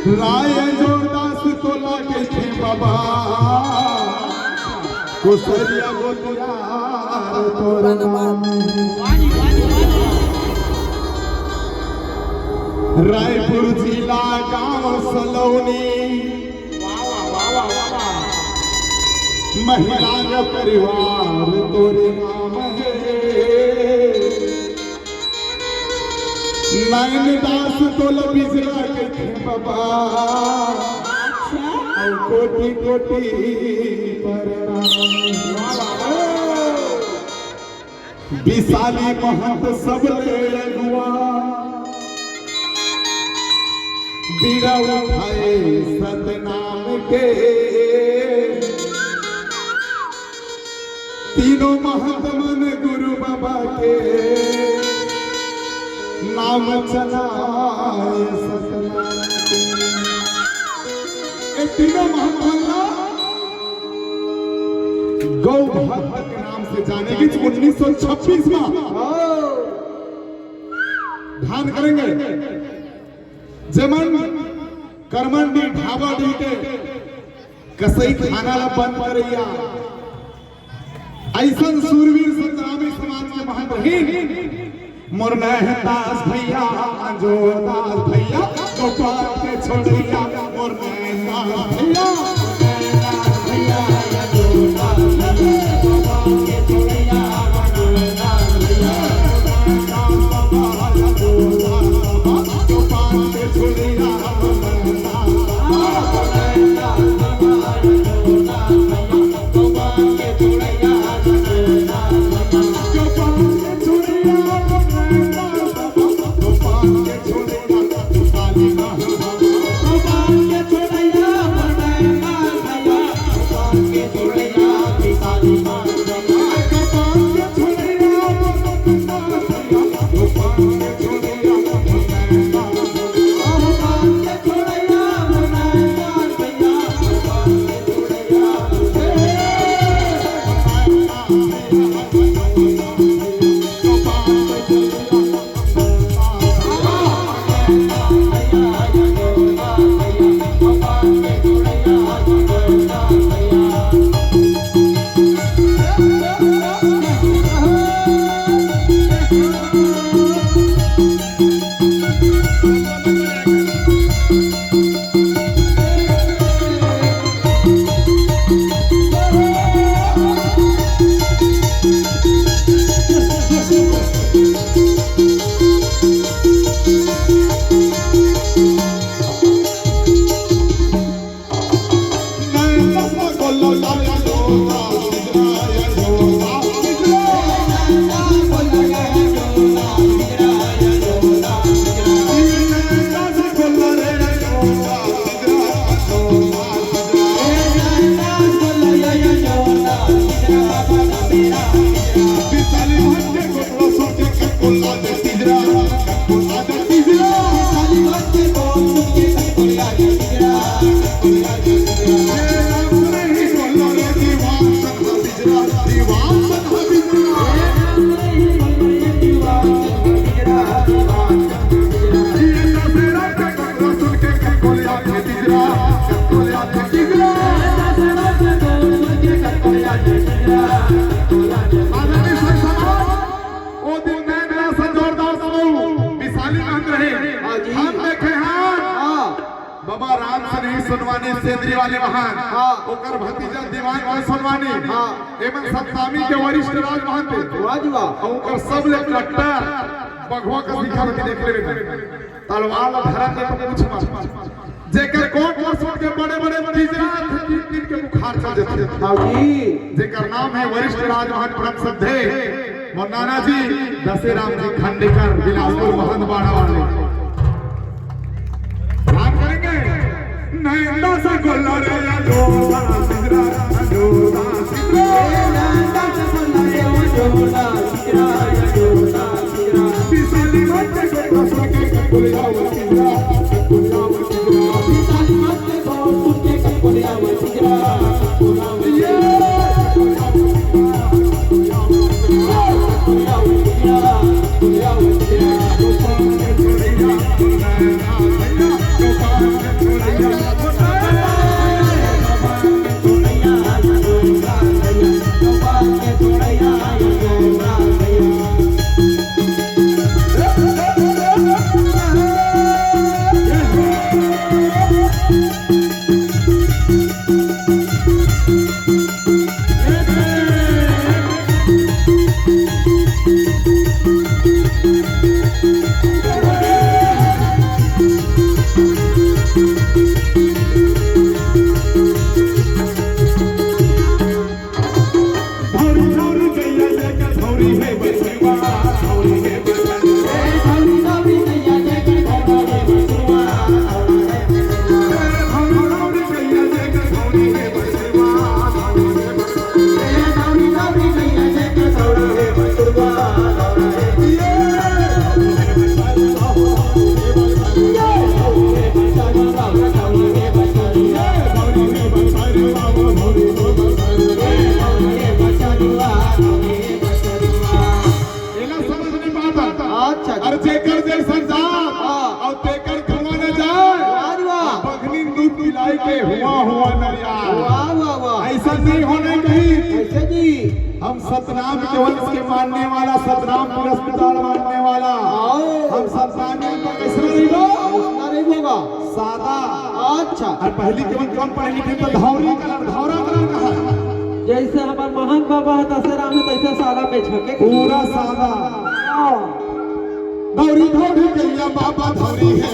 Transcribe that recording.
राय जोरदास तोला के थे बाबा कुसरिया गोतियार तोरा नाम रायपुर जिला गांव सलौनी महिला परिवार तोरे नाम है नैनदास तोल बिजला के थे बाबा कोटि कोटि विशाली महंत सब ले अगुआ बीड़ा उठाए सतनाम के तीनों महंत मन गुरु बाबा के नाम चलाए सतनाम के तीनों महंत गौ भक्त के नाम से जानेगी 1926 में ध्यान करेंगे जमन करमंडी ढाबा डीटे कसई खाना ला बंद करैया ऐसन सूरवीर संग्रामी समाज के महान रहीन मोर दास भैया जोरदास भैया गोपाल के छोड़ैया मोर दास भैया बाबा राम से नहीं सुनवानी सेंद्री वाले महान ओकर भतीजा दीवान वाले सुनवानी एवं सप्तामी के वरिष्ठ राज महान थे वाजवा ओकर सब ले कट्टर बघवा का दिखा के देख ले तलवार धरा के तो कुछ मत जेकर कोट वर्ष के बड़े बड़े भतीजा तीन दिन के बुखार चल जाते हां जी जेकर नाम है वरिष्ठ राज महान परम श्रद्धे मोनाना जी दशराम जी खंडेकर बिलासपुर महंत बाड़ा वाले नैना सा गोला रे जोड़ा सिंगरा जोड़ा सिंगरा नैना सा गोला रे जोड़ा सिंगरा जोड़ा सिंगरा बिसाली मत के कसम के कोलिया सिंगरा कोलिया सिंगरा बिसाली मत के दोस्त के कोलिया सिंगरा कोलिया कोलिया कोलिया हुआ नरिया। वाह वाह वाह, ऐसा नहीं होना कहीं। कैसे जी? हम सतनाम केवल इसके मानने वाला, सतनाम पुरस्कार मानने वाला। हम सतनामी को कैसे नहीं होगा सादा। अच्छा, और पहली केवल कौन पढ़ी लिखी तो धौरी कलर, धौरा कलर का है। जैसे हमारे महान बाबा है दशहरा में तैसे सादा में झके पूरा सादा। धौरी धौरी गैया बाबा धौरी है